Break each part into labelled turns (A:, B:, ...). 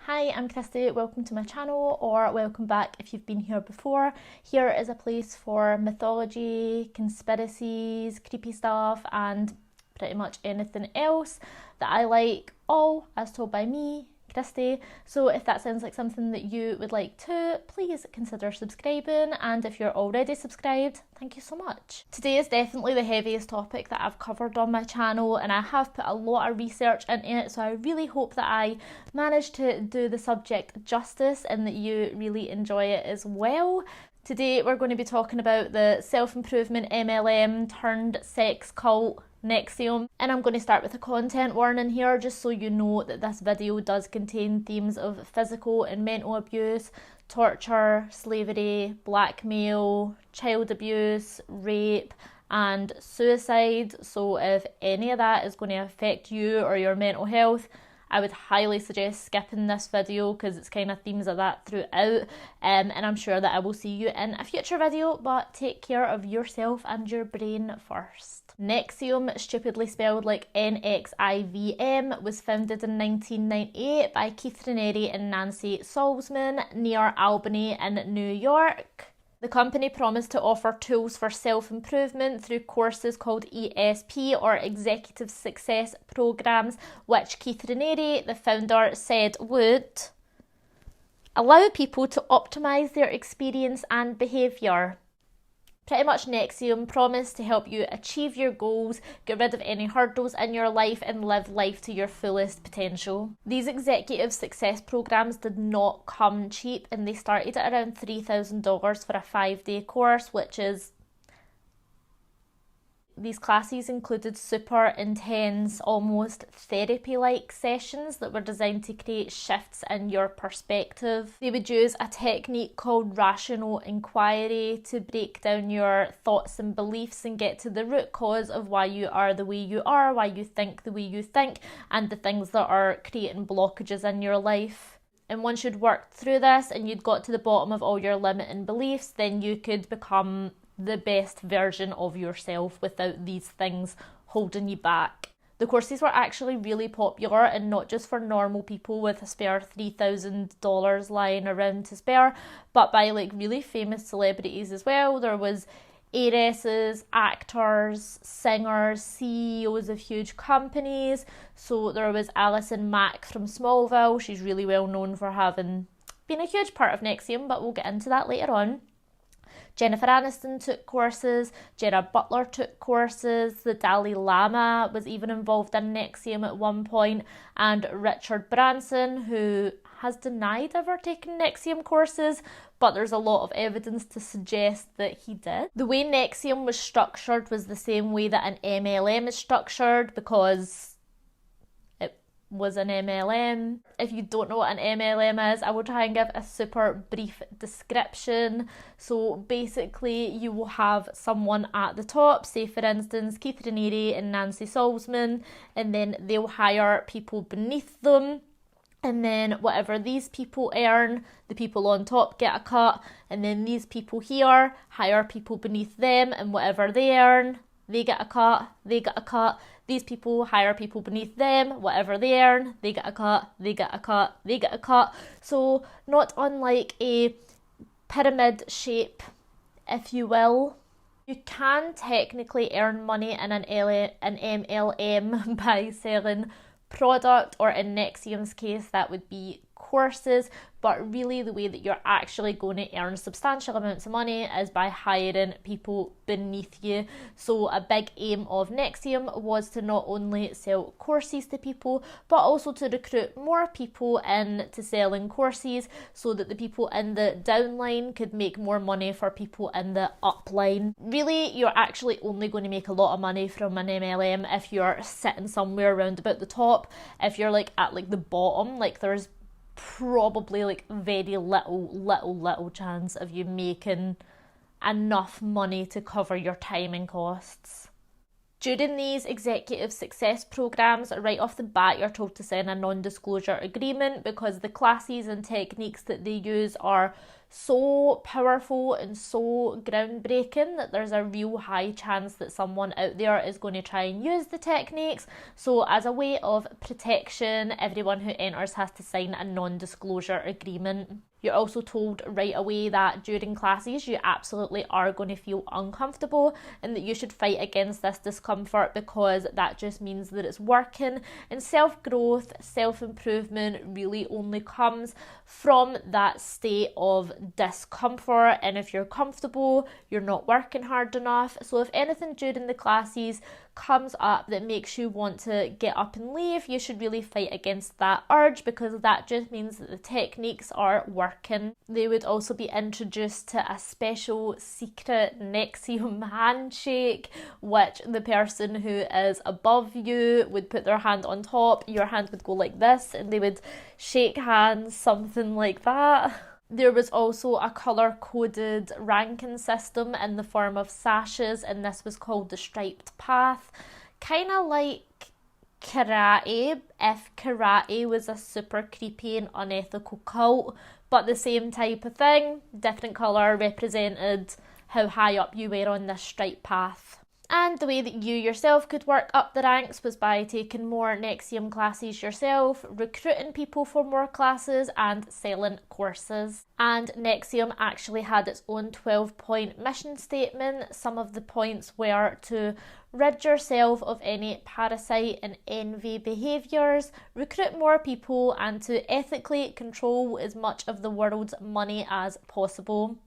A: Hi, I'm Christy, welcome to my channel, or welcome back if you've been here before. Here is a place for mythology, conspiracies, creepy stuff, and pretty much anything else that I like, all as told by me, Christy. So if that sounds like something that you would like too, please consider subscribing, and if you're already subscribed, thank you so much. Today is definitely the heaviest topic that I've covered on my channel, and I have put a lot of research into it, so I really hope that I managed to do the subject justice and that you really enjoy it as well. Today we're going to be talking about the self-improvement MLM turned sex cult NXIVM, and I'm going to start with a content warning here just so you know that this video does contain themes of physical and mental abuse, torture, slavery, blackmail, child abuse, rape and suicide. So if any of that is going to affect you or your mental health, I would highly suggest skipping this video because it's kind of themes of that throughout, and I'm sure that I will see you in a future video, but take care of yourself and your brain first. NXIVM, stupidly spelled like nxivm, was founded in 1998 by Keith Raniere and Nancy Salzman near Albany in New York. The company promised to offer tools for self-improvement through courses called ESP, or Executive Success Programs, which Keith Raniere, the founder, said would allow people to optimize their experience and behaviour. Pretty much NXIVM promised to help you achieve your goals, get rid of any hurdles in your life and live life to your fullest potential. These executive success programs did not come cheap, and they started at around $3,000 for a 5-day course, which is... These classes included super intense, almost therapy-like sessions that were designed to create shifts in your perspective. They would use a technique called rational inquiry to break down your thoughts and beliefs and get to the root cause of why you are the way you are, why you think the way you think, and the things that are creating blockages in your life. And once you'd worked through this and you'd got to the bottom of all your limiting beliefs, then you could become the best version of yourself without these things holding you back. The courses were actually really popular, and not just for normal people with a spare $3,000 lying around to spare, but by like really famous celebrities as well. There was heiresses, actors, singers, CEOs of huge companies. So there was Alison Mack from Smallville. She's really well known for having been a huge part of NXIVM, but we'll get into that later on. Jennifer Aniston took courses, Gerard Butler took courses, the Dalai Lama was even involved in NXIVM at one point, and Richard Branson, who has denied ever taking NXIVM courses, but there's a lot of evidence to suggest that he did. The way NXIVM was structured was the same way that an MLM is structured, because was an MLM. If you don't know what an MLM is, I will try and give a super brief description. So basically you will have someone at the top, say for instance Keith Raniere and Nancy Salzman, and then they'll hire people beneath them, and then whatever these people earn, the people on top get a cut, and then these people here hire people beneath them, and whatever they earn, they get a cut, they get a cut. These people hire people beneath them, whatever they earn, they get a cut, they get a cut, they get a cut. So not unlike a pyramid shape, if you will. You can technically earn money in an MLM by selling product, or in NXIVM's case that would be courses, but really the way that you're actually going to earn substantial amounts of money is by hiring people beneath you. So a big aim of NXIVM was to not only sell courses to people, but also to recruit more people into selling courses so that the people in the downline could make more money for people in the upline. Really, you're actually only going to make a lot of money from an MLM if you're sitting somewhere around about the top. If you're like at like the bottom, like there's probably like very little chance of you making enough money to cover your time and costs. During these executive success programs, right off the bat you're told to sign a non-disclosure agreement, because the classes and techniques that they use are so powerful and so groundbreaking that there's a real high chance that someone out there is going to try and use the techniques. So as a way of protection, everyone who enters has to sign a non-disclosure agreement. You're also told right away that during classes you absolutely are going to feel uncomfortable and that you should fight against this discomfort, because that just means that it's working. And self-growth, self-improvement really only comes from that state of discomfort, and if you're comfortable, you're not working hard enough. So if anything during the classes comes up that makes you want to get up and leave, you should really fight against that urge, because that just means that the techniques are working. They would also be introduced to a special secret nxivm handshake, which the person who is above you would put their hand on top, your hand would go like this, and they would shake hands, something like that. There was also a colour-coded ranking system in the form of sashes, and this was called the striped path. Kind of like karate, if karate was a super creepy and unethical cult, but the same type of thing, different colour represented how high up you were on this striped path. And the way that you yourself could work up the ranks was by taking more nxivm classes yourself, recruiting people for more classes, and selling courses. And nxivm actually had its own 12-point mission statement. Some of the points were to rid yourself of any parasite and envy behaviours, recruit more people, and to ethically control as much of the world's money as possible.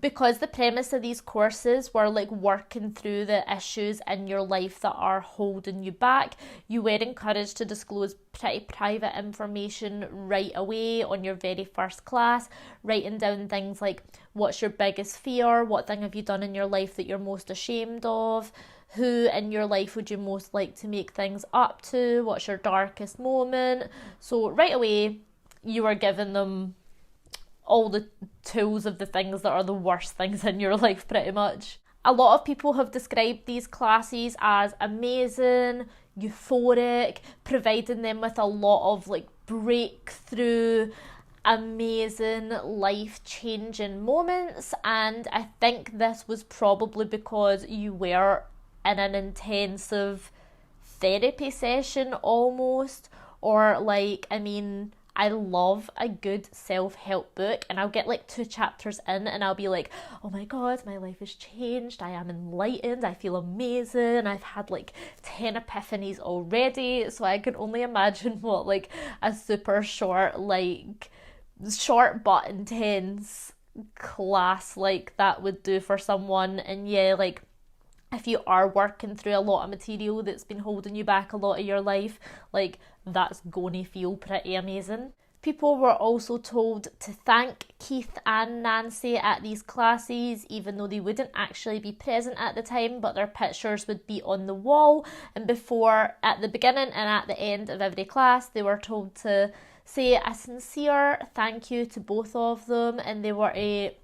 A: Because the premise of these courses were like working through the issues in your life that are holding you back, you were encouraged to disclose pretty private information right away on your very first class, writing down things like what's your biggest fear, what thing have you done in your life that you're most ashamed of, who in your life would you most like to make things up to, what's your darkest moment. So right away you were giving them all the tools of the things that are the worst things in your life, pretty much. A lot of people have described these classes as amazing, euphoric, providing them with a lot of like breakthrough, amazing, life-changing moments. And I think this was probably because you were in an intensive therapy session almost, or like, I love a good self-help book, and I'll get like 2 chapters in and I'll be like, oh my god, my life has changed, I am enlightened, I feel amazing, I've had like 10 epiphanies already. So I can only imagine what like a super short but intense class like that would do for someone. And yeah, like if you are working through a lot of material that's been holding you back a lot of your life, like that's gonna feel pretty amazing. People were also told to thank Keith and Nancy at these classes, even though they wouldn't actually be present at the time, but their pictures would be on the wall. And before, at the beginning and at the end of every class, they were told to say a sincere thank you to both of them, and they were a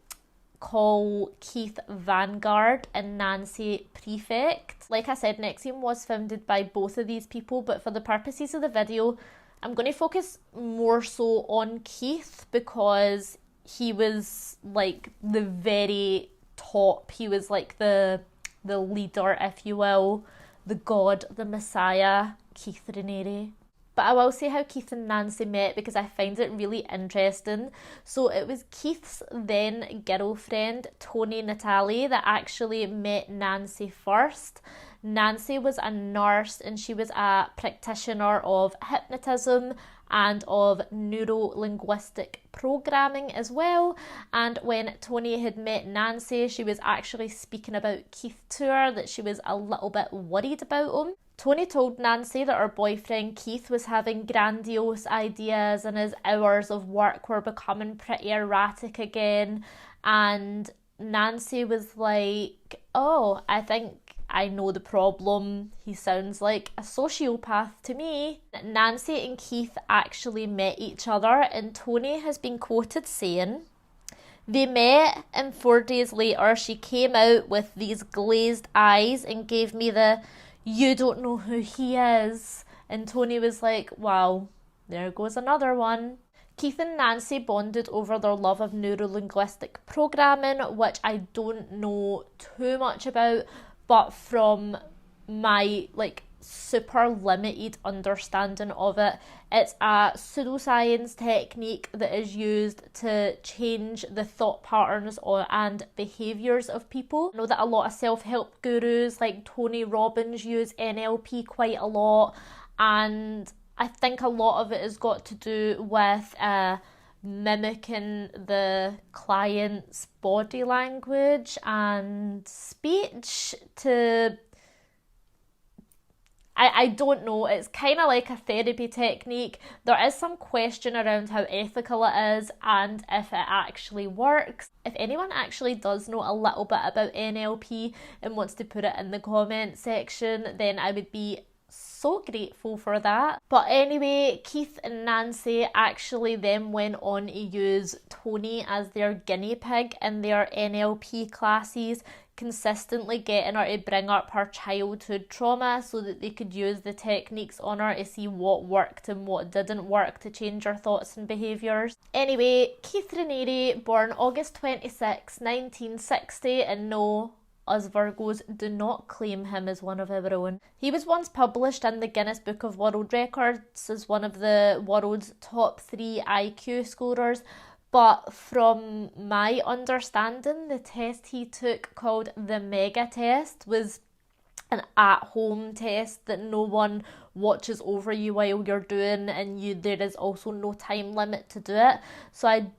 A: call Keith Vanguard and Nancy Prefect. Like I said, nxivm was founded by both of these people, but for the purposes of the video, I'm going to focus more so on Keith, because he was like the very top. He was like the leader, if you will, the god, the messiah, Keith Raniere. But I will say how Keith and Nancy met, because I find it really interesting. So it was Keith's then girlfriend, Toni Natali, that actually met Nancy first. Nancy was a nurse, and she was a practitioner of hypnotism and of neuro-linguistic programming as well. And when Toni had met Nancy, she was actually speaking about Keith to her, that she was a little bit worried about him. Toni told Nancy that her boyfriend Keith was having grandiose ideas and his hours of work were becoming pretty erratic again. And Nancy was like, oh, I think I know the problem. He sounds like a sociopath to me. Nancy and Keith actually met each other, and Toni has been quoted saying, they met and 4 days later she came out with these glazed eyes and gave me the, you don't know who he is. And Toni was like, wow, there goes another one. Keith and Nancy bonded over their love of neuro-linguistic programming, which I don't know too much about, but from my super limited understanding of it, it's a pseudoscience technique that is used to change the thought patterns and behaviours of people. I know that a lot of self-help gurus like Tony Robbins use NLP quite a lot, and I think a lot of it has got to do with mimicking the client's body language and speech to... I don't know, it's kind of like a therapy technique. There is some question around how ethical it is and if it actually works. If anyone actually does know a little bit about NLP and wants to put it in the comment section, then I would be so grateful for that. But anyway, Keith and Nancy actually then went on to use Tony as their guinea pig in their NLP classes, consistently getting her to bring up her childhood trauma so that they could use the techniques on her to see what worked and what didn't work to change her thoughts and behaviours. Anyway, Keith Raniere, born August 26, 1960, and no, us Virgos do not claim him as one of our own. He was once published in the Guinness Book of World Records as one of the world's top 3 IQ scorers, but from my understanding, the test he took, called the Mega Test, was an at-home test that no one watches over you while you're doing, and there is also no time limit to do it. So I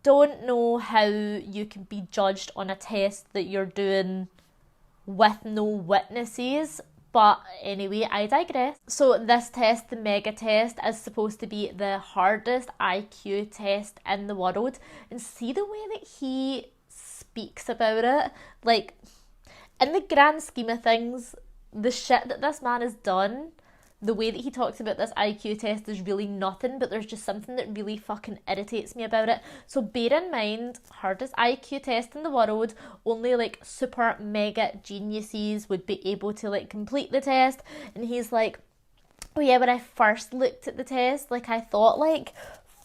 A: don't know how you can be judged on a test that you're doing with no witnesses. But anyway, I digress. So this test, the Mega Test, is supposed to be the hardest IQ test in the world. And see the way that he speaks about it. Like, in the grand scheme of things, the shit that this man has done, the way that he talks about this IQ test is really nothing, but there's just something that really fucking irritates me about it. So bear in mind, hardest IQ test in the world, only super mega geniuses would be able to complete the test. And he's like, oh yeah, when I first looked at the test, I thought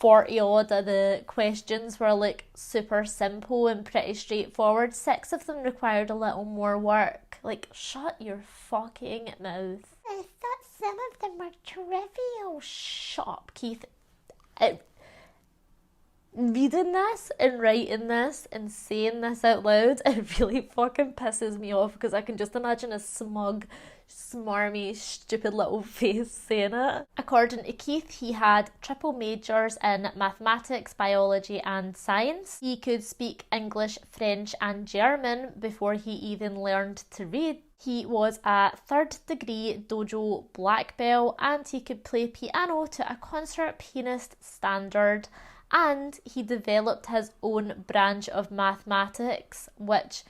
A: 40 odd of the questions were super simple and pretty straightforward. 6 of them required a little more work. Shut your fucking mouth. I thought some of them were trivial. Shut up, Keith. Reading this and writing this and saying this out loud, it really fucking pisses me off because I can just imagine a smug, smarmy, stupid little face saying it. According to Keith, he had triple majors in mathematics, biology and science. He could speak English, French and German before he even learned to read. He was a 3rd degree dojo black belt and he could play piano to a concert pianist standard, and he developed his own branch of mathematics, which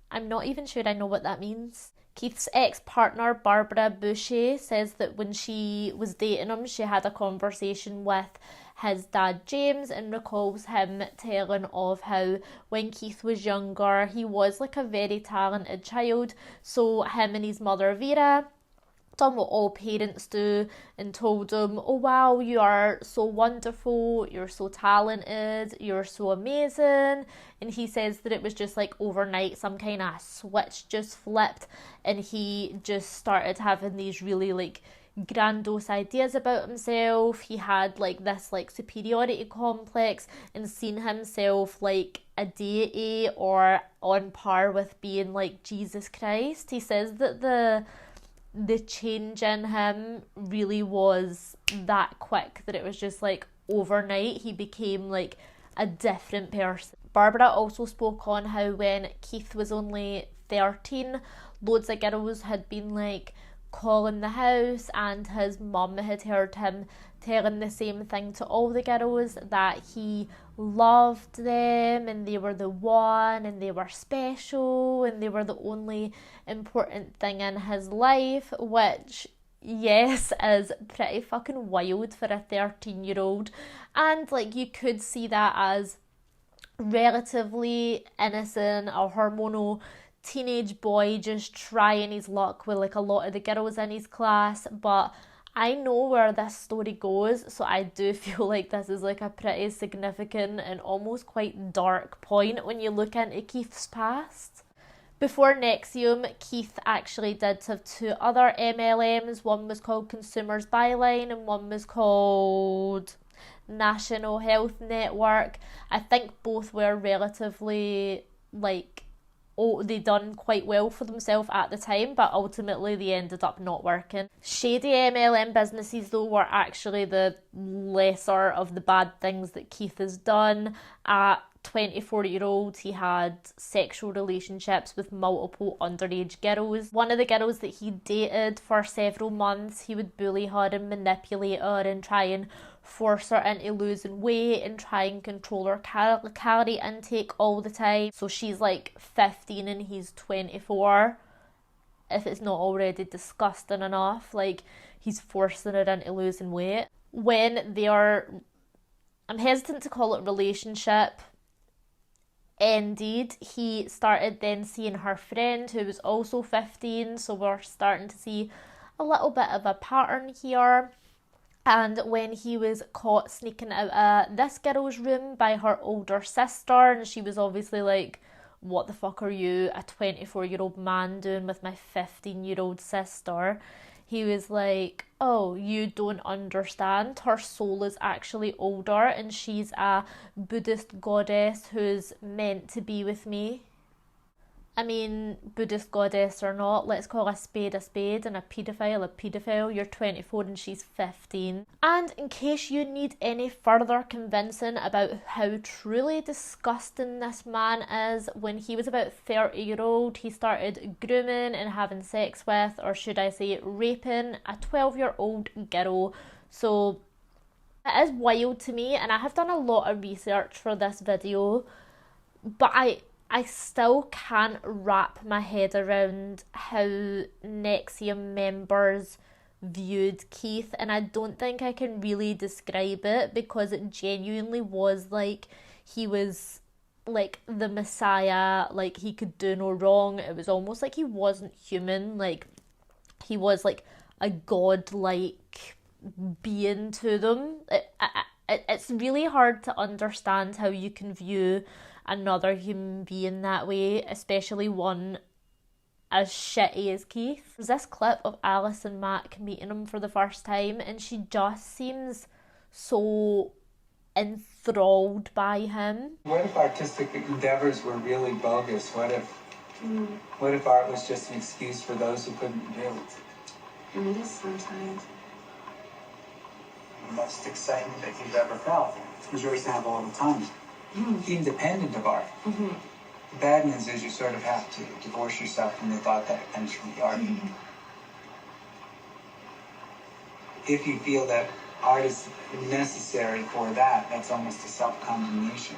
A: I'm not even sure I know what that means. Keith's ex-partner Barbara Boucher says that when she was dating him, she had a conversation with his dad James and recalls him telling of how when Keith was younger, he was a very talented child. So him and his mother Vera done what all parents do and told him, oh wow, you are so wonderful, you're so talented, you're so amazing. And he says that it was just overnight some kind of switch just flipped and he just started having these really grandiose ideas about himself. He had this superiority complex and seen himself a deity or on par with being Jesus Christ. He says that the change in him really was that quick, that it was just overnight he became a different person. Barbara also spoke on how when Keith was only 13, loads of girls had been calling the house, and his mum had heard him telling the same thing to all the girls, that he loved them and they were the one and they were special and they were the only important thing in his life, which, yes, is pretty fucking wild for a 13-year-old. And you could see that as relatively innocent, a hormonal teenage boy just trying his luck with a lot of the girls in his class, but I know where this story goes, so I do feel like this is like a pretty significant and almost quite dark point when you look into Keith's past. Before NXIVM, Keith actually did have 2 other MLMs. One was called Consumers Byline and one was called National Health Network. I think both were relatively they done quite well for themselves at the time, but ultimately they ended up not working. Shady MLM businesses though were actually the lesser of the bad things that Keith has done. At 24-year-old, he had sexual relationships with multiple underage girls. One of the girls that he dated for several months, he would bully her and manipulate her and try and force her into losing weight and try and control her calorie intake all the time. So she's like 15 and he's 24. If it's not already disgusting enough, like he's forcing her into losing weight. When I'm hesitant to call it relationship, ended, he started then seeing her friend who was also 15, so we're starting to see a little bit of a pattern here. And when he was caught sneaking out of this girl's room by her older sister, and she was obviously like, what the fuck are you, a 24-year-old man, doing with my 15-year-old sister? He was like, oh, you don't understand. Her soul is actually older and she's a Buddhist goddess who's meant to be with me. I mean, Buddhist goddess or not, let's call a spade and a paedophile. You're 24 and she's 15. And in case you need any further convincing about how truly disgusting this man is, when he was about 30-year-old, he started grooming and having sex with, or should I say raping, a 12-year-old girl. So it is wild to me, and I have done a lot of research for this video, but I still can't wrap my head around how NXIVM members viewed Keith, and I don't think I can really describe it, because it genuinely was like he was like the Messiah, like he could do no wrong. It was almost like he wasn't human, like he was like a godlike being to them. It's really hard to understand how you can view another human being that way, especially one as shitty as Keith. There's this clip of Alison Mack meeting him for the first time, and she just seems so enthralled by him.
B: What if artistic endeavors were really bogus? What if art was just an excuse for those who couldn't do it?
C: And it is sometimes.
B: The most excitement that you've ever felt. Because you always have all the time. Independent of art. The bad news is you sort of have to divorce yourself from the thought that it comes from the art. If you feel that art is necessary for that, that's almost a self-condemnation.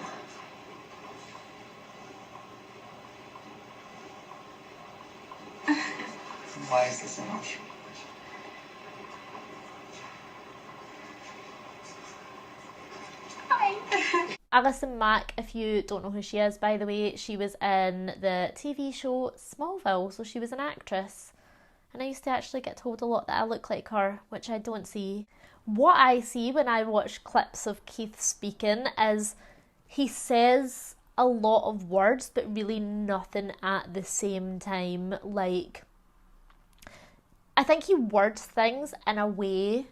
B: Why is this emotional?
A: Alison Mack, if you don't know who she is, by the way, she was in the TV show Smallville, so she was an actress. And I used to actually get told a lot that I look like her, which I don't see. What I see when I watch clips of Keith speaking is he says a lot of words, but really nothing at the same time. Like, I think he words things in a way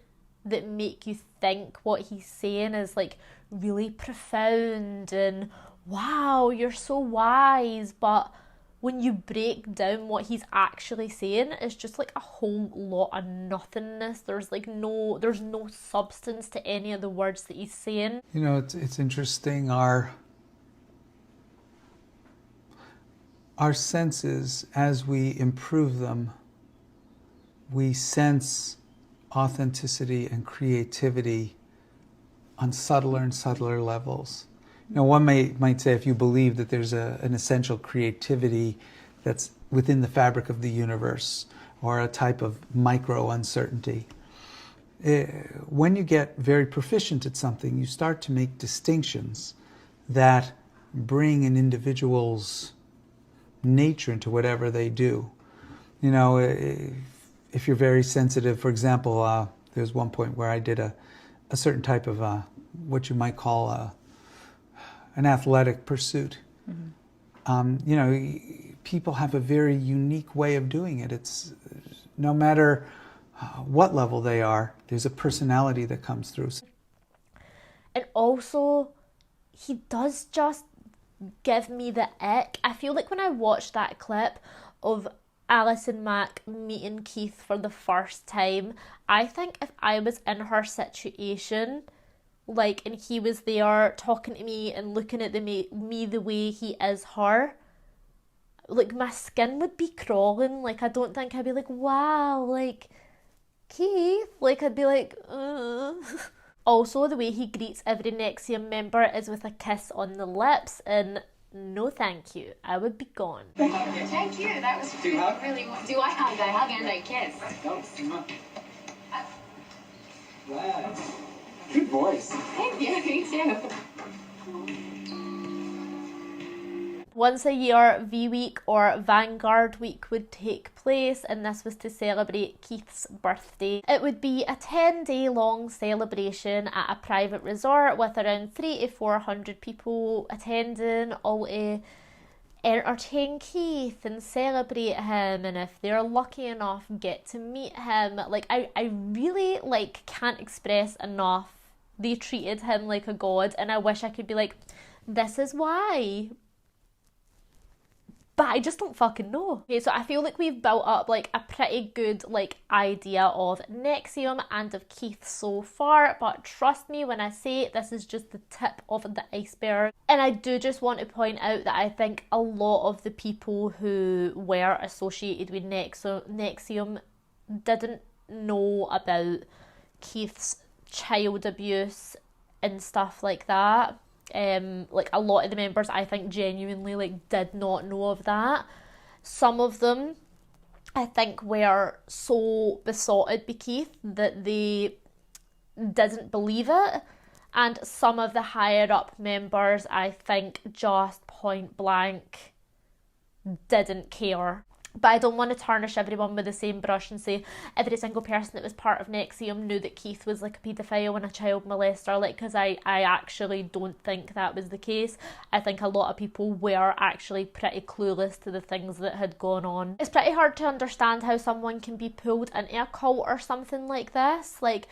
A: that make you think what he's saying is like really profound and wow, you're so wise, but when you break down what he's actually saying, it's just like a whole lot of nothingness. There's no substance to any of the words that he's saying.
D: You know, it's interesting, our senses, as we improve them, we sense authenticity and creativity on subtler and subtler levels. You know, one might say, if you believe that there's an essential creativity that's within the fabric of the universe, or a type of micro uncertainty, when you get very proficient at something, you start to make distinctions that bring an individual's nature into whatever they do. You know, if you're very sensitive, for example, There was one point where I did a certain type of what you might call an athletic pursuit. You know, people have a very unique way of doing it. It's no matter what level they are, there's a personality that comes through.
A: And also, he does just give me the ick. I feel like when I watched that clip of Alison Mack meeting Keith for the first time, I think if I was in her situation, like, and he was there talking to me and looking at me the way he is her, like, my skin would be crawling. Like, I don't think I'd be like, wow, like, Keith. Like, I'd be like, ugh. Also, the way he greets every NXIVM member is with a kiss on the lips, and no thank you, I would be gone.
C: Thank you, that was really, really... Do I hug? I hug and I kiss.
B: Wow. Good voice.
C: Thank you, me too.
A: Once a year, V-Week or Vanguard Week would take place, and this was to celebrate Keith's birthday. It would be a 10-day long celebration at a private resort with around 300 to 400 people attending, all to entertain Keith and celebrate him, and if they're lucky enough, get to meet him. Like, I really, like, can't express enough. They treated him like a god, and I wish I could be like, this is why. But I just don't fucking know. Okay, so I feel like we've built up like a pretty good like idea of NXIVM and of Keith so far, but trust me when I say this is just the tip of the iceberg. And I do just want to point out that I think a lot of the people who were associated with NXIVM didn't know about Keith's child abuse and stuff like that. Like a lot of the members I think genuinely like did not know of that. Some of them I think were so besotted by Keith that they didn't believe it, and some of the higher up members I think just point blank didn't care. But I don't want to tarnish everyone with the same brush and say every single person that was part of NXIVM knew that Keith was like a paedophile and a child molester, like, because I actually don't think that was the case. I think a lot of people were actually pretty clueless to the things that had gone on. It's pretty hard to understand how someone can be pulled into a cult or something like this. Like,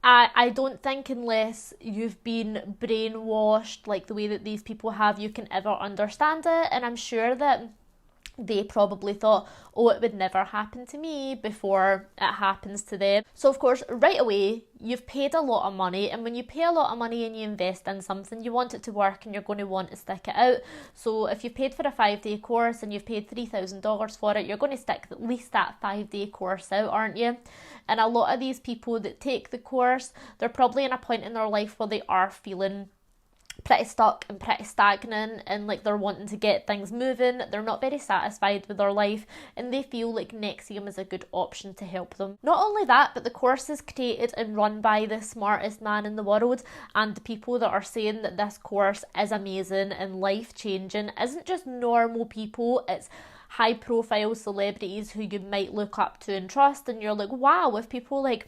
A: I don't think unless you've been brainwashed like the way that these people have, you can ever understand it. And I'm sure that they probably thought, oh, it would never happen to me before it happens to them. So of course, right away, you've paid a lot of money, and when you pay a lot of money and you invest in something, you want it to work and you're going to want to stick it out. So if you've paid for a 5-day course and you've paid $3,000 for it, you're going to stick at least that 5-day course out, aren't you? And a lot of these people that take the course, they're probably in a point in their life where they are feeling pretty stuck and pretty stagnant, and like they're wanting to get things moving. They're not very satisfied with their life, and they feel like NXIVM is a good option to help them. Not only that, but the course is created and run by the smartest man in the world, and the people that are saying that this course is amazing and life-changing isn't just normal people, it's high profile celebrities who you might look up to and trust, and you're like, wow, if people like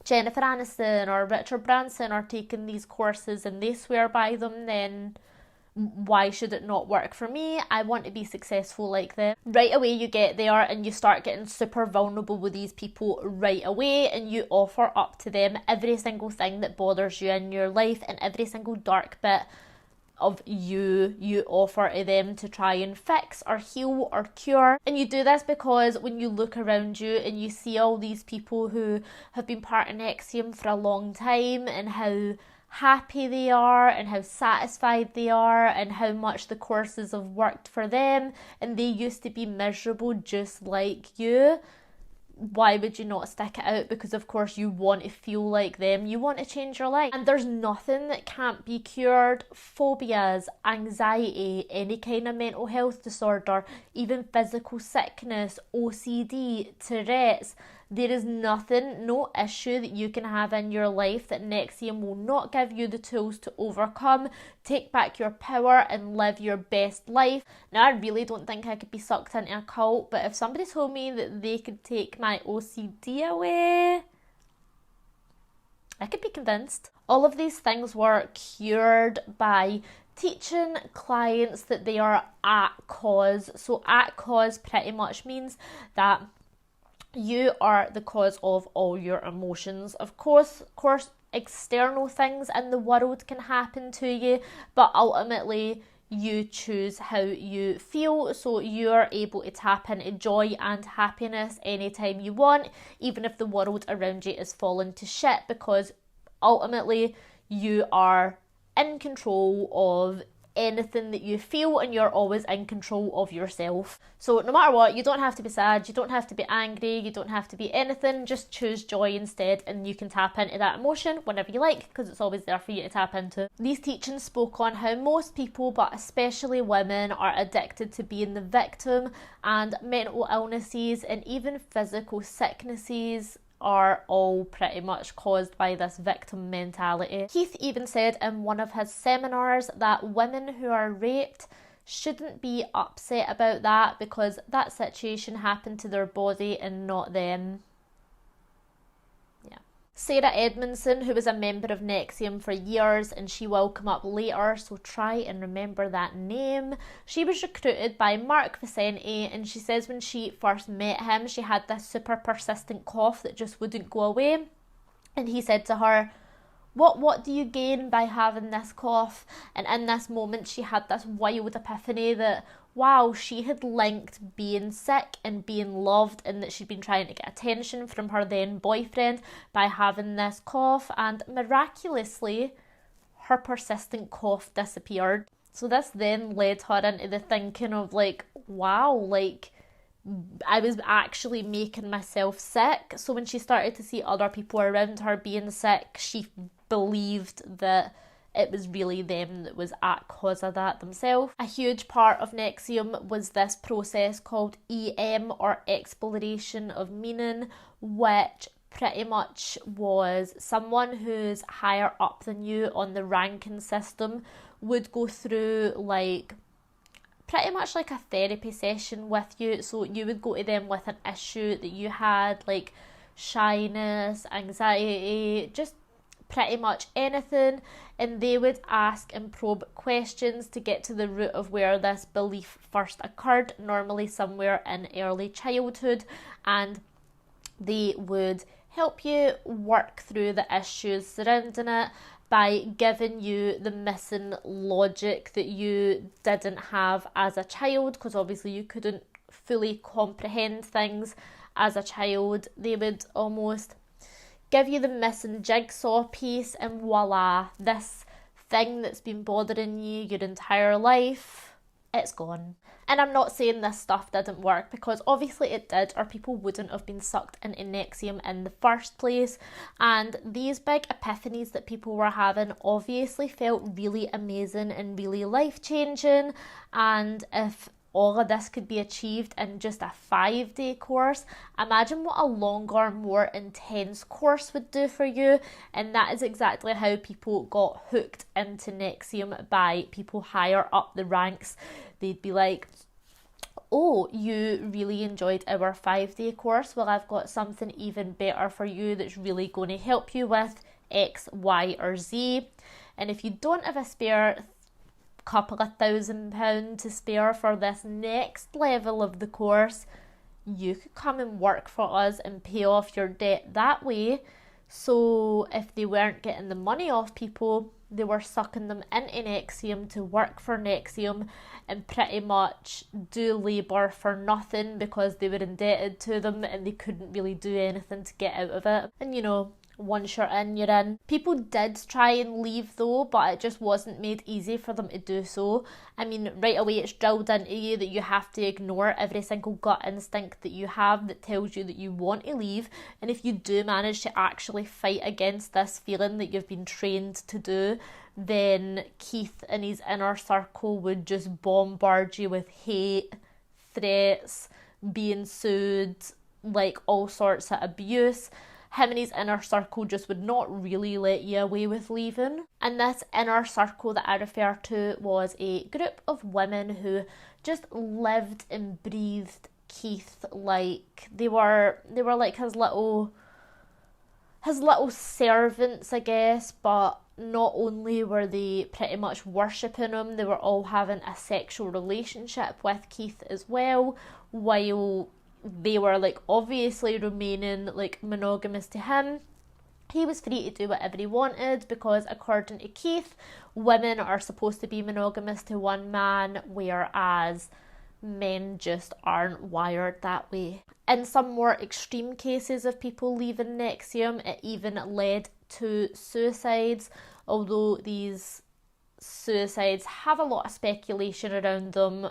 A: Jennifer Aniston or Richard Branson are taking these courses and they swear by them, then why should it not work for me? I want to be successful like them. Right away you get there and you start getting super vulnerable with these people right away, and you offer up to them every single thing that bothers you in your life and every single dark bit of you offer to them to try and fix or heal or cure. And you do this because when you look around you and you see all these people who have been part of NXIVM for a long time and how happy they are and how satisfied they are and how much the courses have worked for them, and they used to be miserable just like you, why would you not stick it out? Because of course you want to feel like them, you want to change your life. And there's nothing that can't be cured. Phobias, anxiety, any kind of mental health disorder, even physical sickness, OCD, Tourette's. There is nothing, no issue that you can have in your life that NXIVM will not give you the tools to overcome, take back your power and live your best life. Now, I really don't think I could be sucked into a cult, but if somebody told me that they could take my OCD away, I could be convinced. All of these things were cured by teaching clients that they are at cause. So at cause pretty much means that you are the cause of all your emotions. Of course, external things in the world can happen to you, but ultimately you choose how you feel, so you're able to tap into joy and happiness anytime you want, even if the world around you is falling to shit, because ultimately you are in control of anything that you feel, and you're always in control of yourself. So no matter what, you don't have to be sad, you don't have to be angry, you don't have to be anything, just choose joy instead, and you can tap into that emotion whenever you like, because it's always there for you to tap into. These teachings spoke on how most people, but especially women, are addicted to being the victim, and mental illnesses and even physical sicknesses are all pretty much caused by this victim mentality. Keith even said in one of his seminars that women who are raped shouldn't be upset about that, because that situation happened to their body and not them. Sarah Edmondson, who was a member of NXIVM for years, and she will come up later, so try and remember that name. She was recruited by Mark Vicente, and she says when she first met him, she had this super persistent cough that just wouldn't go away. And he said to her, what do you gain by having this cough? And in this moment, she had this wild epiphany that, wow, she had linked being sick and being loved, and that she'd been trying to get attention from her then boyfriend by having this cough, and miraculously her persistent cough disappeared. So this then led her into the thinking of like, wow, like I was actually making myself sick. So when she started to see other people around her being sick, she believed that it was really them that was at cause of that themselves. A huge part of NXIVM was this process called EM, or exploration of meaning, which pretty much was someone who's higher up than you on the ranking system would go through like pretty much like a therapy session with you. So you would go to them with an issue that you had, like shyness, anxiety, just pretty much anything, and they would ask and probe questions to get to the root of where this belief first occurred, normally somewhere in early childhood, and they would help you work through the issues surrounding it by giving you the missing logic that you didn't have as a child, because obviously you couldn't fully comprehend things as a child. They would almost give you the missing jigsaw piece, and voila, this thing that's been bothering you your entire life, it's gone. And I'm not saying this stuff didn't work, because obviously it did, or people wouldn't have been sucked into NXIVM in the first place. And these big epiphanies that people were having obviously felt really amazing and really life-changing. And if all of this could be achieved in just a 5-day course, imagine what a longer, more intense course would do for you. And that is exactly how people got hooked into NXIVM by people higher up the ranks. They'd be like, oh, you really enjoyed our 5-day course? Well, I've got something even better for you that's really going to help you with X, Y, or Z. And if you don't have a spare couple of £1,000 to spare for this next level of the course, you could come and work for us and pay off your debt that way. So if they weren't getting the money off people, they were sucking them into NXIVM to work for NXIVM and pretty much do labour for nothing, because they were indebted to them and they couldn't really do anything to get out of it. And you know, once you're in, you're in. People did try and leave though, but it just wasn't made easy for them to do so. I mean, right away it's drilled into you that you have to ignore every single gut instinct that you have that tells you that you want to leave. And if you do manage to actually fight against this feeling that you've been trained to do, then Keith and his inner circle would just bombard you with hate, threats, being sued, like all sorts of abuse. Him and his inner circle just would not really let you away with leaving. And this inner circle that I refer to was a group of women who just lived and breathed Keith like they were like his little his little servants, I guess, but not only were they pretty much worshipping him, they were all having a sexual relationship with Keith as well, while they were like obviously remaining like monogamous to him. He was free to do whatever he wanted because according to Keith, women are supposed to be monogamous to one man, whereas men just aren't wired that way. In some more extreme cases of people leaving NXIVM, it even led to suicides, although these suicides have a lot of speculation around them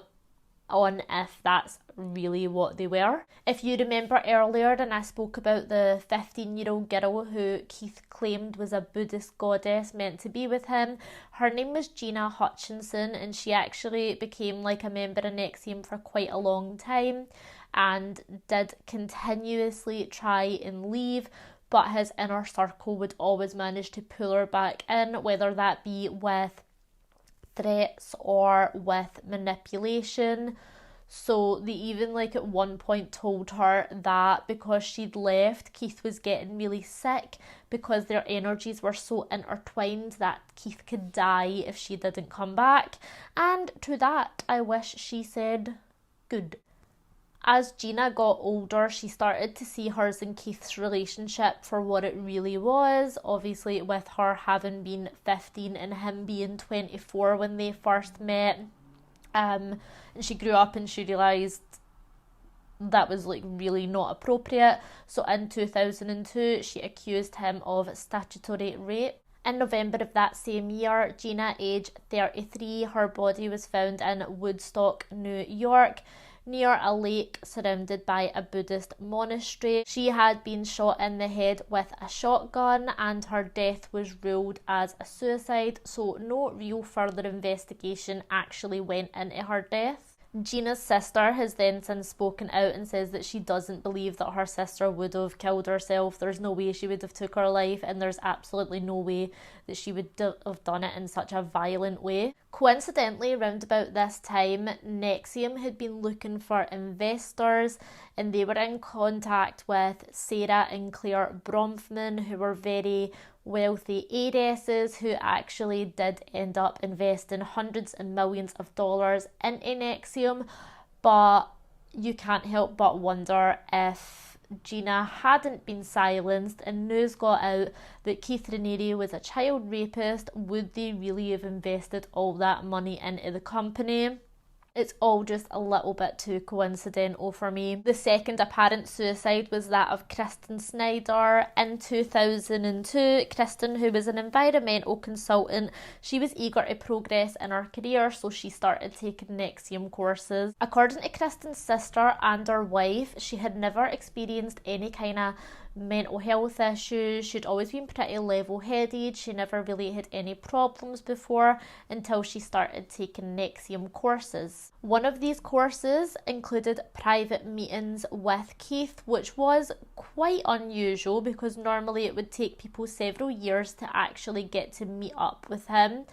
A: on if that's really what they were. If you remember earlier when I spoke about the 15-year-old girl who Keith claimed was a Buddhist goddess meant to be with him, her name was Gina Hutchinson, and she actually became like a member of NXIVM for quite a long time and did continuously try and leave, but his inner circle would always manage to pull her back in, whether that be with threats or with manipulation. So they even like at one point told her that because she'd left, Keith was getting really sick because their energies were so intertwined that Keith could die if she didn't come back. And to that, I wish she said good. As Gina got older, she started to see hers and Keith's relationship for what it really was, obviously with her having been 15 and him being 24 when they first met. And she grew up and she realised that was like really not appropriate. So in 2002, she accused him of statutory rape. In November of that same year, Gina, aged 33, her body was found in Woodstock, New York, near a lake surrounded by a Buddhist monastery. She had been shot in the head with a shotgun and her death was ruled as a suicide, so no real further investigation actually went into her death. Gina's sister has then since spoken out and says that she doesn't believe that her sister would have killed herself. There's no way she would have took her life, and there's absolutely no way that she would have done it in such a violent way. Coincidentally, around about this time, NXIVM had been looking for investors, and they were in contact with Sarah and Claire Bronfman, who were very wealthy heiresses who actually did end up investing hundreds and millions of dollars into NXIVM. But you can't help but wonder if Gina hadn't been silenced and news got out that Keith Raniere was a child rapist, would they really have invested all that money into the company? It's all just a little bit too coincidental for me. The second apparent suicide was that of Kristen Snyder. In 2002, Kristen, who was an environmental consultant, she was eager to progress in her career, so she started taking NXIVM courses. According to Kristen's sister and her wife, she had never experienced any kind of mental health issues. She'd always been pretty level-headed. She never really had any problems before until she started taking NXIVM courses. One of these courses included private meetings with Keith, which was quite unusual because normally it would take people several years to actually get to meet up with him.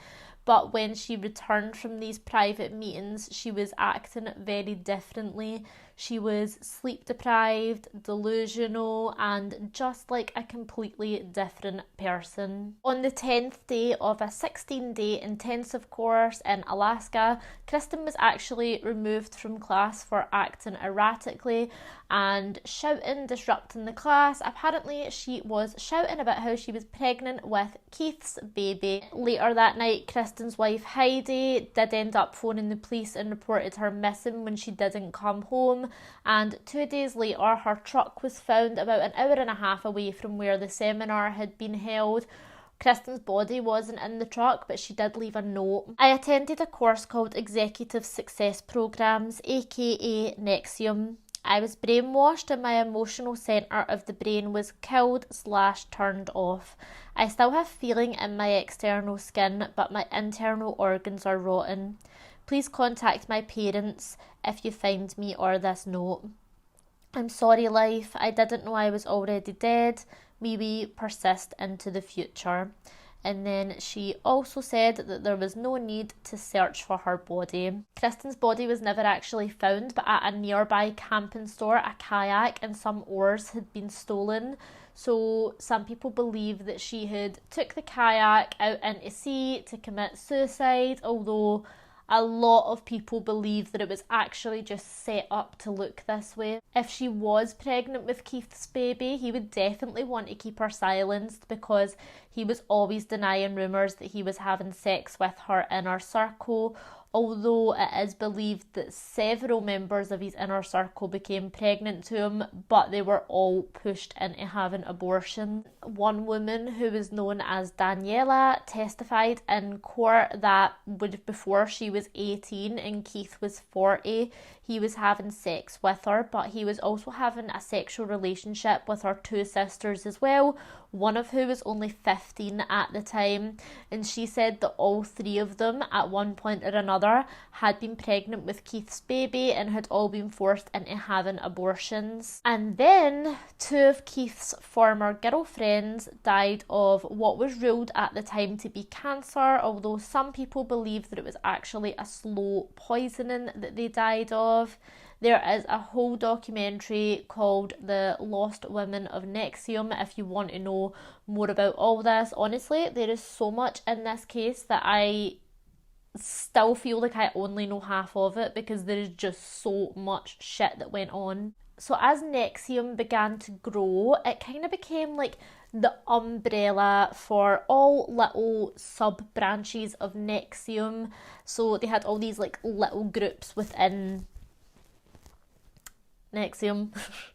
A: But when she returned from these private meetings, she was acting very differently. She was sleep deprived, delusional, and just like a completely different person. On the 10th day of a 16-day intensive course in Alaska, Kristen was actually removed from class for acting erratically and shouting, disrupting the class. Apparently, she was shouting about how she was pregnant with Keith's baby. Later that night, Kristen's wife Heidi did end up phoning the police and reported her missing when she didn't come home. And 2 days later, her truck was found about an hour and a half away from where the seminar had been held. Kristen's body wasn't in the truck, but she did leave a note. I attended a course called Executive Success Programs, aka NXIVM. I was brainwashed and my emotional centre of the brain was killed/turned off. I still have feeling in my external skin, but my internal organs are rotten. Please contact my parents if you find me or this note. I'm sorry, life. I didn't know I was already dead. Maybe persist into the future. And then she also said that there was no need to search for her body. Kristin's body was never actually found, but at a nearby camping store, a kayak and some oars had been stolen. So some people believe that she had took the kayak out into sea to commit suicide, although a lot of people believe that it was actually just set up to look this way. If she was pregnant with Keith's baby, he would definitely want to keep her silenced because he was always denying rumours that he was having sex with her inner circle, although it is believed that several members of his inner circle became pregnant to him, but they were all pushed into having abortion. One woman, who was known as Daniela, testified in court that before she was 18 and Keith was 40, he was having sex with her, but he was also having a sexual relationship with her two sisters as well, one of who was only 15 at the time, and she said that all three of them at one point or another had been pregnant with Keith's baby and had all been forced into having abortions. And then two of Keith's former girlfriends died of what was ruled at the time to be cancer, although some people believe that it was actually a slow poisoning that they died of. There is a whole documentary called The Lost Women of NXIVM if you want to know more about all this. Honestly, there is so much in this case that I still feel like I only know half of it because there is just so much shit that went on. So as NXIVM began to grow, it kind of became like the umbrella for all little sub-branches of NXIVM. So they had all these like little groups within NXIVM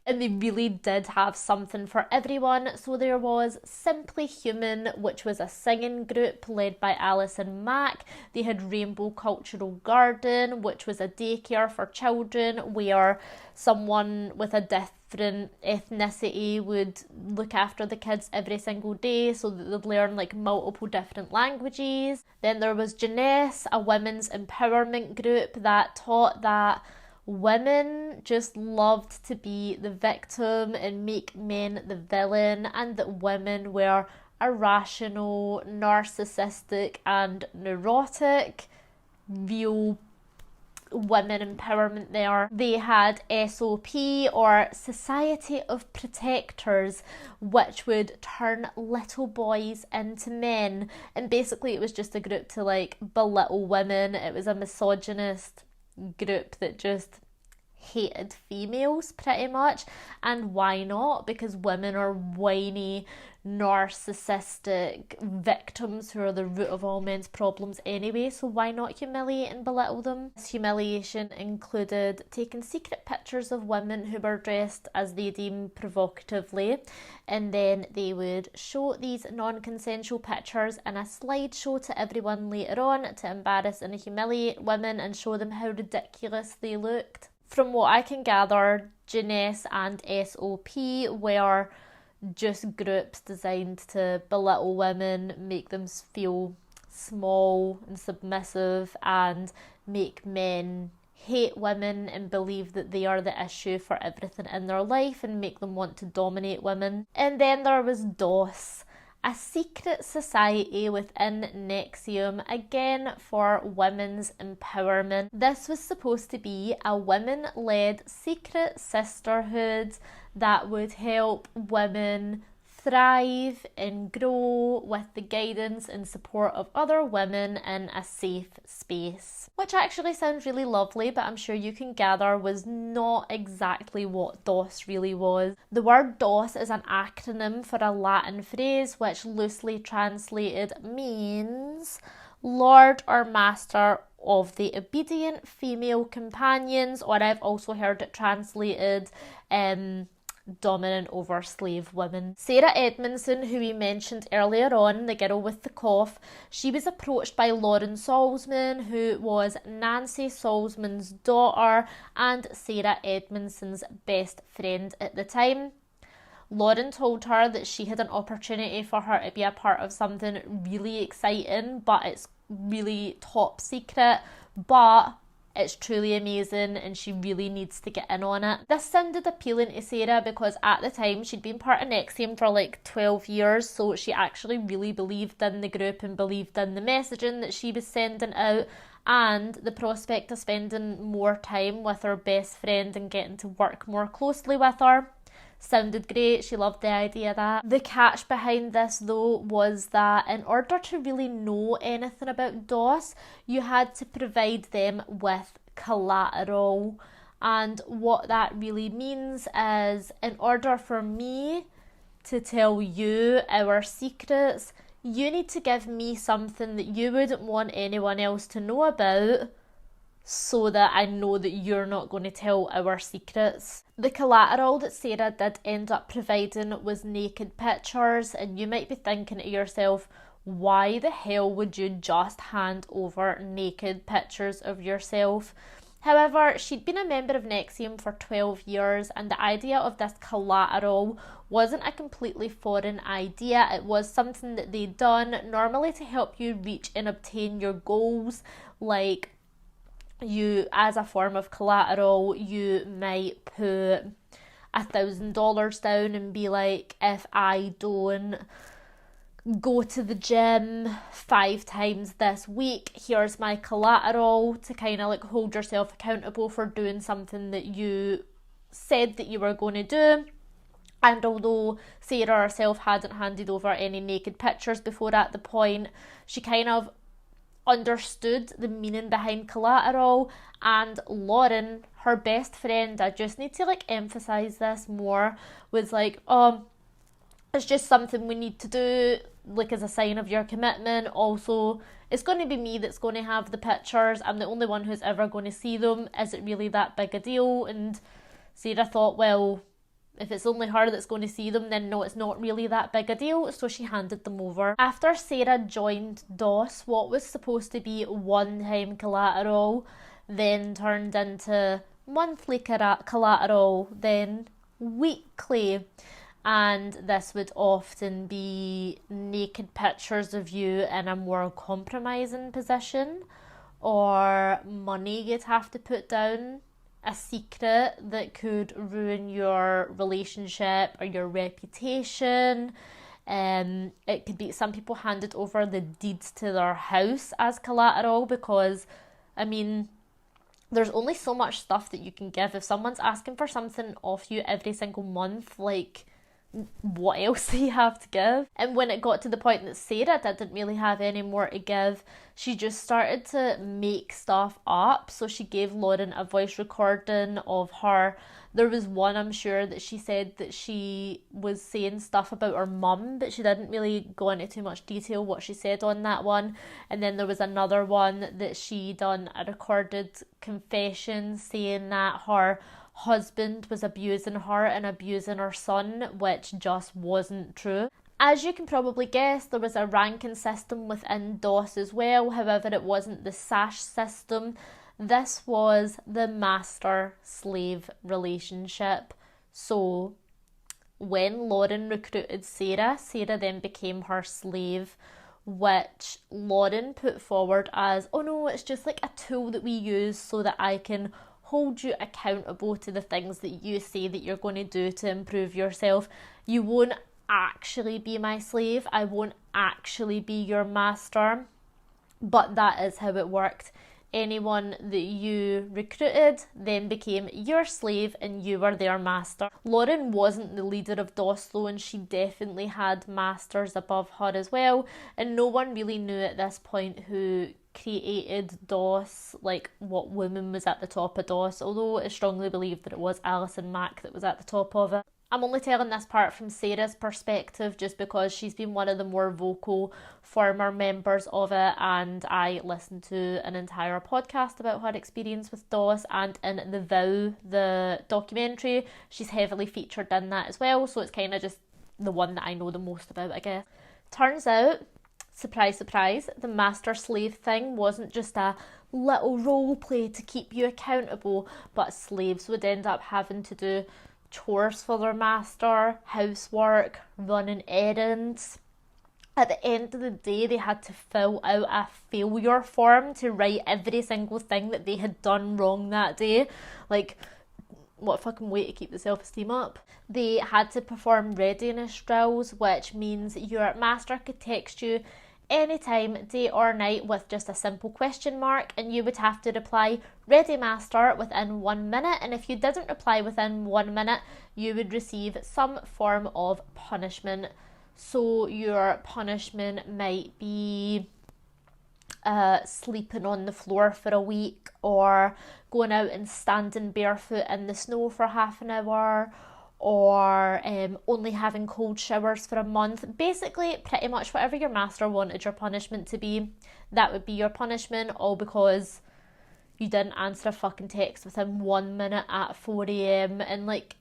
A: and they really did have something for everyone. So there was Simply Human, which was a singing group led by Alison Mack. They had Rainbow Cultural Garden, which was a daycare for children where someone with a different ethnicity would look after the kids every single day so that they'd learn like multiple different languages. Then there was Jeunesse, a women's empowerment group that taught that women just loved to be the victim and make men the villain, and that women were irrational, narcissistic and neurotic. Real women empowerment there. They had SOP, or Society of Protectors, which would turn little boys into men, and basically it was just a group to like belittle women. It was a misogynist group that just hated females pretty much, and why not? Because women are whiny, narcissistic victims who are the root of all men's problems anyway, so why not humiliate and belittle them? This humiliation included taking secret pictures of women who were dressed as they deemed provocatively, and then they would show these non-consensual pictures in a slideshow to everyone later on to embarrass and humiliate women and show them how ridiculous they looked. From what I can gather, Jeunesse and SOP were just groups designed to belittle women, make them feel small and submissive, and make men hate women and believe that they are the issue for everything in their life and make them want to dominate women. And then there was DOS, a secret society within NXIVM, again for women's empowerment. This was supposed to be a women-led secret sisterhood that would help women thrive and grow with the guidance and support of other women in a safe space. Which actually sounds really lovely, but I'm sure you can gather was not exactly what DOS really was. The word DOS is an acronym for a Latin phrase which loosely translated means Lord or Master of the Obedient Female Companions, or I've also heard it translated dominant over slave women. Sarah Edmondson, who we mentioned earlier on, the girl with the cough, she was approached by Lauren Salzman, who was Nancy Salzman's daughter and Sarah Edmondson's best friend at the time. Lauren told her that she had an opportunity for her to be a part of something really exciting, but it's really top secret, but It's truly amazing and she really needs to get in on it. This sounded appealing to Sarah because at the time she'd been part of NXIVM for like 12 years, so she actually really believed in the group and believed in the messaging that she was sending out, and the prospect of spending more time with her best friend and getting to work more closely with her sounded great. She loved the idea of that. The catch behind this though was that in order to really know anything about DOS, you had to provide them with collateral. And what that really means is, in order for me to tell you our secrets, you need to give me something that you wouldn't want anyone else to know about, so that I know that you're not going to tell our secrets. The collateral that Sarah did end up providing was naked pictures, and you might be thinking to yourself, why the hell would you just hand over naked pictures of yourself? However, she'd been a member of NXIVM for 12 years, and the idea of this collateral wasn't a completely foreign idea. It was something that they'd done normally to help you reach and obtain your goals. Like, you, as a form of collateral, you might put $1,000 down and be like, if I don't go to the gym 5 times this week, here's my collateral, to kind of like hold yourself accountable for doing something that you said that you were going to do. And although Sarah herself hadn't handed over any naked pictures before at the point, she kind of understood the meaning behind collateral. And Lauren, her best friend, I just need to like emphasize this more, was like, it's just something we need to do, like as a sign of your commitment. Also, it's going to be me that's going to have the pictures. I'm the only one who's ever going to see them. Is it really that big a deal? And Sarah thought, well, if it's only her that's going to see them, then no, it's not really that big a deal. So she handed them over. After Sarah joined DOS, what was supposed to be one-time collateral then turned into monthly collateral, then weekly. And this would often be naked pictures of you in a more compromising position, or money you'd have to put down, a secret that could ruin your relationship or your reputation. It could be, some people handed over the deeds to their house as collateral, because, I mean, there's only so much stuff that you can give. If someone's asking for something off you every single month, like, what else do you have to give? And when it got to the point that Sarah didn't really have any more to give, she just started to make stuff up. So she gave Lauren a voice recording of her. There was one, I'm sure, that she said that she was saying stuff about her mum, but she didn't really go into too much detail what she said on that one. And then there was another one that she done a recorded confession saying that her husband was abusing her and abusing her son, which just wasn't true. As you can probably guess, there was a ranking system within DOS as well. However, it wasn't the SASH system. This was the master-slave relationship. So when Lauren recruited Sarah, Sarah then became her slave, which Lauren put forward as, oh no, it's just like a tool that we use so that I can hold you accountable to the things that you say that you're going to do to improve yourself. You won't actually be my slave. I won't actually be your master. But that is how it worked. Anyone that you recruited then became your slave and you were their master. Lauren wasn't the leader of DOS though, and she definitely had masters above her as well. And no one really knew at this point who created DOS, like what woman was at the top of DOS, although it's strongly believed that it was Alison Mack that was at the top of it. I'm only telling this part from Sarah's perspective just because she's been one of the more vocal former members of it, and I listened to an entire podcast about her experience with DOS, and in The Vow, the documentary, she's heavily featured in that as well, so it's kind of just the one that I know the most about, I guess. Turns out, surprise, surprise, the master-slave thing wasn't just a little role play to keep you accountable, but slaves would end up having to do chores for their master, housework, running errands. At the end of the day, they had to fill out a failure form to write every single thing that they had done wrong that day. Like, what a fucking way to keep the self-esteem up. They had to perform readiness drills, which means your master could text you anytime, day or night, with just a simple question mark, and you would have to reply ready master within 1 minute, and if you didn't reply within 1 minute, you would receive some form of punishment. So your punishment might be sleeping on the floor for a week, or going out and standing barefoot in the snow for half an hour, or only having cold showers for a month. Basically, pretty much whatever your master wanted your punishment to be, that would be your punishment, all because you didn't answer a fucking text within 1 minute at 4 a.m. And like,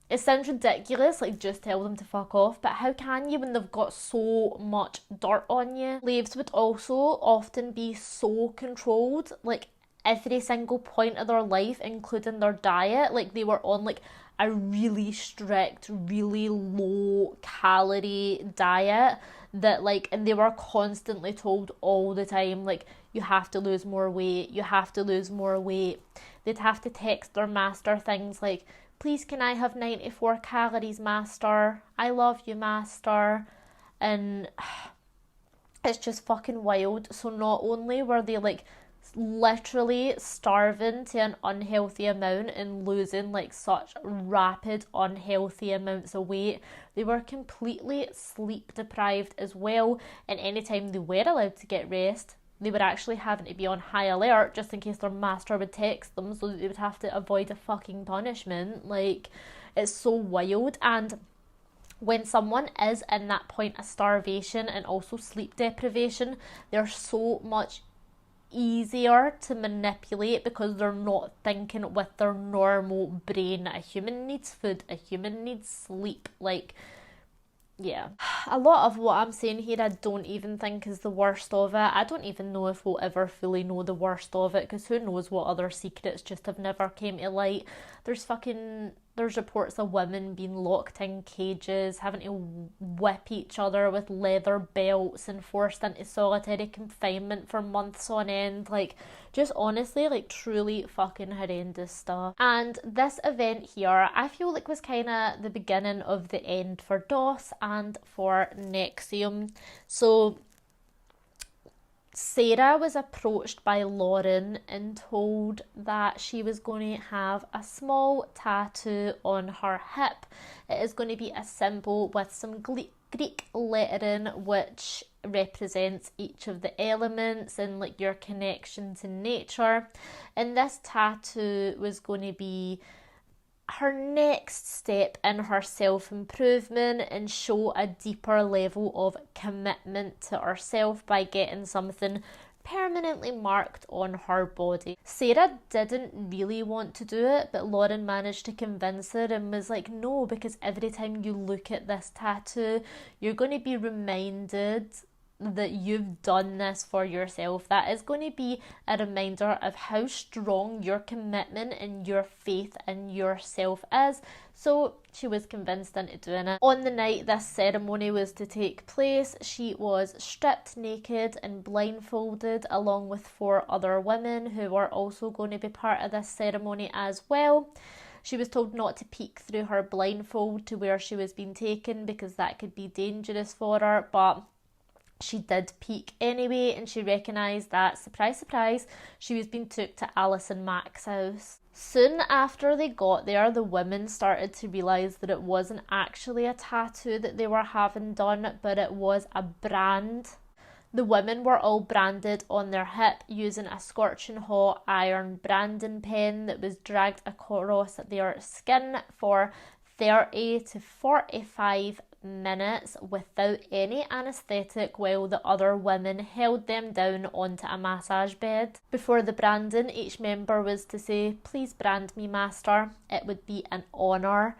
A: it sounds ridiculous, like just tell them to fuck off, but how can you when they've got so much dirt on you? Slaves would also often be so controlled, like every single point of their life, including their diet. Like, they were on like a really strict, really low calorie diet that like, and they were constantly told all the time, like, you have to lose more weight, you have to lose more weight. They'd have to text their master things like, please can I have 94 calories, master? I love you, master. And it's just fucking wild. So not only were they like literally starving to an unhealthy amount and losing like such rapid unhealthy amounts of weight, they were completely sleep deprived as well, and anytime they were allowed to get rest, they were actually having to be on high alert just in case their master would text them, so they would have to avoid a fucking punishment. Like, it's so wild. And when someone is in that point of starvation and also sleep deprivation, they're so much easier to manipulate because they're not thinking with their normal brain. A human needs food, a human needs sleep. Like, yeah, a lot of what I'm saying here I don't even think is the worst of it. I don't even know if we'll ever fully know the worst of it, because who knows what other secrets just have never came to light. There's reports of women being locked in cages, having to whip each other with leather belts and forced into solitary confinement for months on end. Like, just honestly, like, truly fucking horrendous stuff. And this event here, I feel like was kind of the beginning of the end for DOS and for NXIVM. So Sarah was approached by Lauren and told that she was going to have a small tattoo on her hip. It is going to be a symbol with some Greek lettering which represents each of the elements and like your connection to nature. And this tattoo was going to be her next step in her self-improvement and show a deeper level of commitment to herself by getting something permanently marked on her body. Sarah didn't really want to do it, but Lauren managed to convince her and was like, no, because every time you look at this tattoo, you're going to be reminded that you've done this for yourself. That is going to be a reminder of how strong your commitment and your faith in yourself is. So she was convinced into doing it. On the night this ceremony was to take place, she was stripped naked and blindfolded along with 4 other women who were also going to be part of this ceremony as well. She was told not to peek through her blindfold to where she was being taken because that could be dangerous for her, but she did peek anyway, and she recognised that, surprise, surprise, she was being took to Alison Mack's house. Soon after they got there, the women started to realise that it wasn't actually a tattoo that they were having done, but it was a brand. The women were all branded on their hip using a scorching hot iron branding pen that was dragged across their skin for 30 to 45 minutes without any anaesthetic while the other women held them down onto a massage bed. Before the branding, each member was to say, please brand me, master. It would be an honour.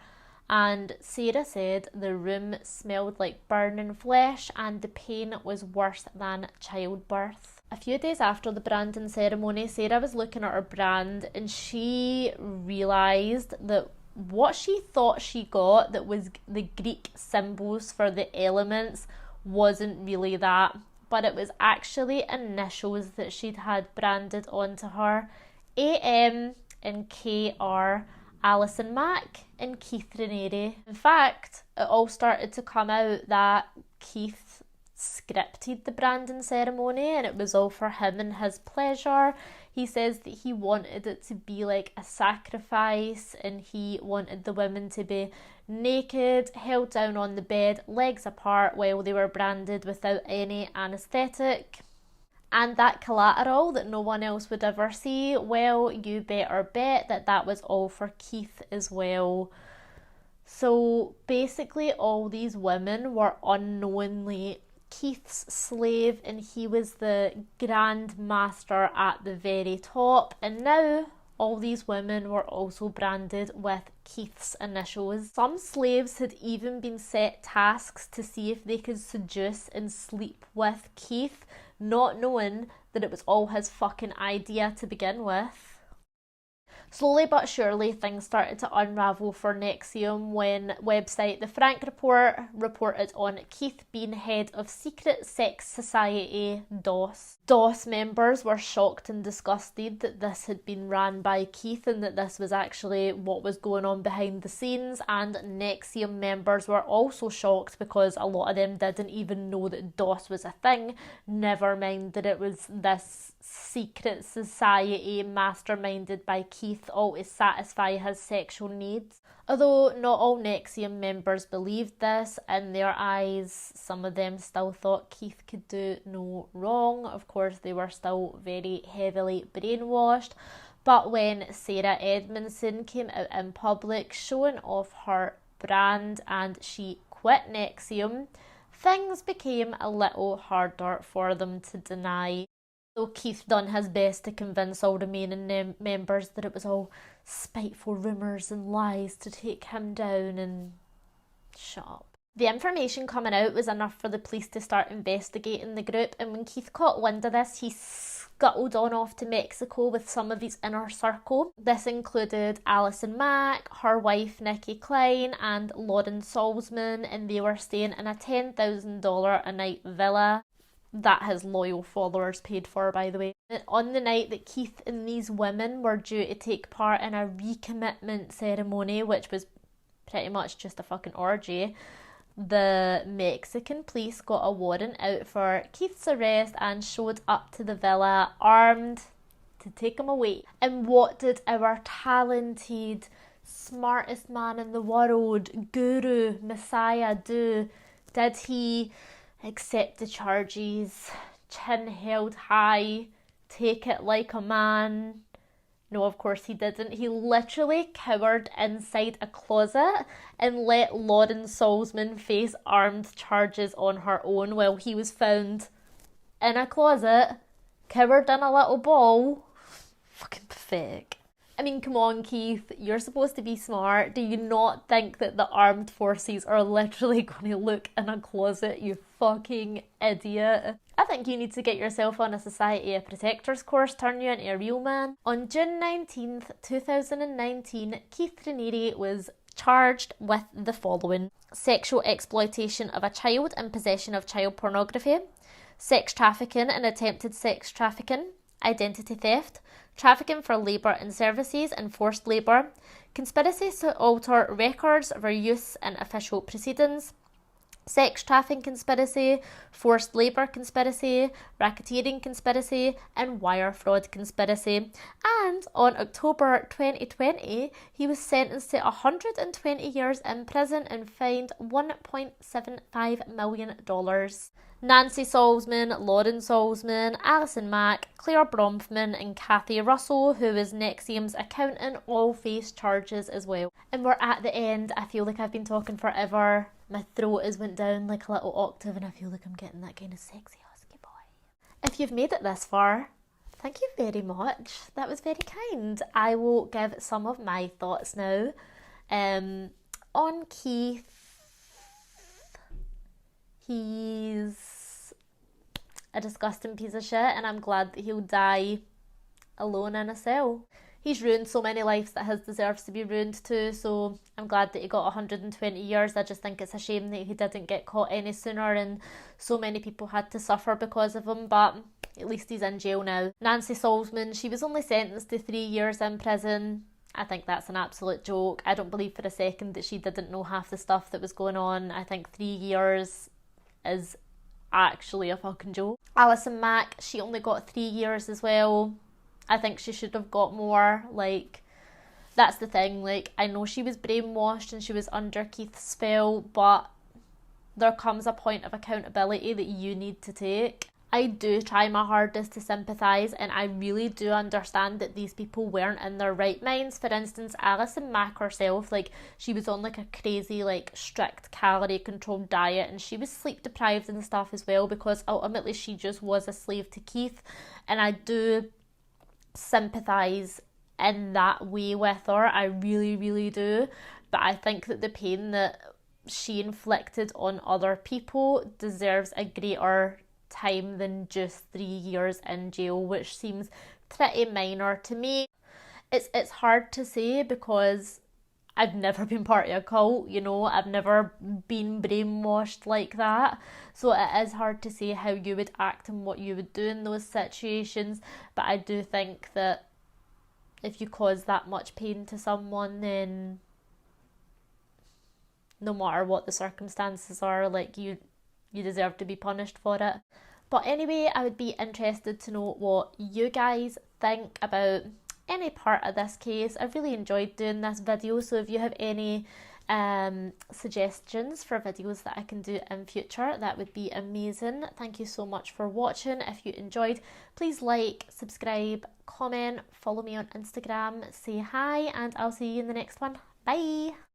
A: And Sarah said the room smelled like burning flesh and the pain was worse than childbirth. A few days after the branding ceremony, Sarah was looking at her brand and she realised that what she thought she got, that was the Greek symbols for the elements, wasn't really that, but it was actually initials that she'd had branded onto her. AM and KR, Alison Mack and Keith Raniere. In fact, it all started to come out that Keith scripted the branding ceremony and it was all for him and his pleasure. He says that he wanted it to be like a sacrifice and he wanted the women to be naked, held down on the bed, legs apart while they were branded without any anaesthetic. And that collateral that no one else would ever see, well, you better bet that that was all for Keith as well. So basically all these women were unknowingly Keith's slave and he was the grand master at the very top, and now all these women were also branded with Keith's initials. Some slaves had even been set tasks to see if they could seduce and sleep with Keith, not knowing that it was all his fucking idea to begin with. Slowly but surely things started to unravel for NXIVM when website The Frank Report reported on Keith being head of secret sex society DOS. DOS members were shocked and disgusted that this had been ran by Keith and that this was actually what was going on behind the scenes, and NXIVM members were also shocked because a lot of them didn't even know that DOS was a thing, never mind that it was this secret society masterminded by Keith, all to satisfy his sexual needs. Although not all NXIVM members believed this, in their eyes some of them still thought Keith could do no wrong. Of course they were still very heavily brainwashed, but when Sarah Edmondson came out in public showing off her brand and she quit NXIVM, things became a little harder for them to deny. So Keith done his best to convince all remaining members that it was all spiteful rumours and lies to take him down, and shut up. The information coming out was enough for the police to start investigating the group, and when Keith caught wind of this, he scuttled on off to Mexico with some of his inner circle. This included Alison Mack, her wife Nikki Klein and Lauren Salzman, and they were staying in a $10,000 a night villa that his loyal followers paid for, by the way. And on the night that Keith and these women were due to take part in a recommitment ceremony, which was pretty much just a fucking orgy, the Mexican police got a warrant out for Keith's arrest and showed up to the villa armed to take him away. And what did our talented, smartest man in the world, guru, messiah do? Did he accept the charges, chin held high, take it like a man? No, of course he didn't. He literally cowered inside a closet and let Lauren Salzman face armed charges on her own while he was found in a closet, covered in a little ball. Fucking pathetic. I mean, come on, Keith, you're supposed to be smart. Do you not think that the armed forces are literally going to look in a closet, you fucking idiot? I think you need to get yourself on a Society of Protectors course, turn you into a real man. On June 19th, 2019, Keith Raniere was charged with the following: sexual exploitation of a child and possession of child pornography, sex trafficking and attempted sex trafficking, identity theft, trafficking for labour and services and forced labour, conspiracy to alter records for use in official proceedings, sex trafficking conspiracy, forced labour conspiracy, racketeering conspiracy, and wire fraud conspiracy. And on October 2020, he was sentenced to 120 years in prison and fined $1.75 million. Nancy Salzman, Lauren Salzman, Alison Mack, Claire Bromfman and Kathy Russell, who is NXIVM's accountant, all face charges as well. And we're at the end. I feel like I've been talking forever. My throat has went down like a little octave and I feel like I'm getting that kind of sexy husky boy. If you've made it this far, thank you very much. That was very kind. I will give some of my thoughts now on Keith. He's a disgusting piece of shit and I'm glad that he'll die alone in a cell. He's ruined so many lives that his deserves to be ruined too, so I'm glad that he got 120 years. I just think it's a shame that he didn't get caught any sooner and so many people had to suffer because of him, but at least he's in jail now. Nancy Salzman, she was only sentenced to 3 years in prison. I think that's an absolute joke. I don't believe for a second that she didn't know half the stuff that was going on. I think 3 years is actually a fucking joke. Alison Mack, she only got 3 years as well. I think she should have got more. Like, that's the thing. Like, I know she was brainwashed and she was under Keith's spell, but there comes a point of accountability that you need to take. I do try my hardest to sympathise, and I really do understand that these people weren't in their right minds. For instance, Alison Mack herself, like, she was on like a crazy, like, strict calorie controlled diet, and she was sleep deprived and stuff as well, because ultimately she just was a slave to Keith. And I do sympathise in that way with her, I really, really do. But I think that the pain that she inflicted on other people deserves a greater time than just 3 years in jail, which seems pretty minor to me. It's hard to say because I've never been part of a cult, you know, I've never been brainwashed like that, so it is hard to say how you would act and what you would do in those situations. But I do think that if you cause that much pain to someone, then no matter what the circumstances are, like, you deserve to be punished for it. But anyway, I would be interested to know what you guys think about any part of this case. I really enjoyed doing this video, so if you have any suggestions for videos that I can do in future, that would be amazing. Thank you so much for watching. If you enjoyed, please like, subscribe, comment, follow me on Instagram, say hi, and I'll see you in the next one. Bye!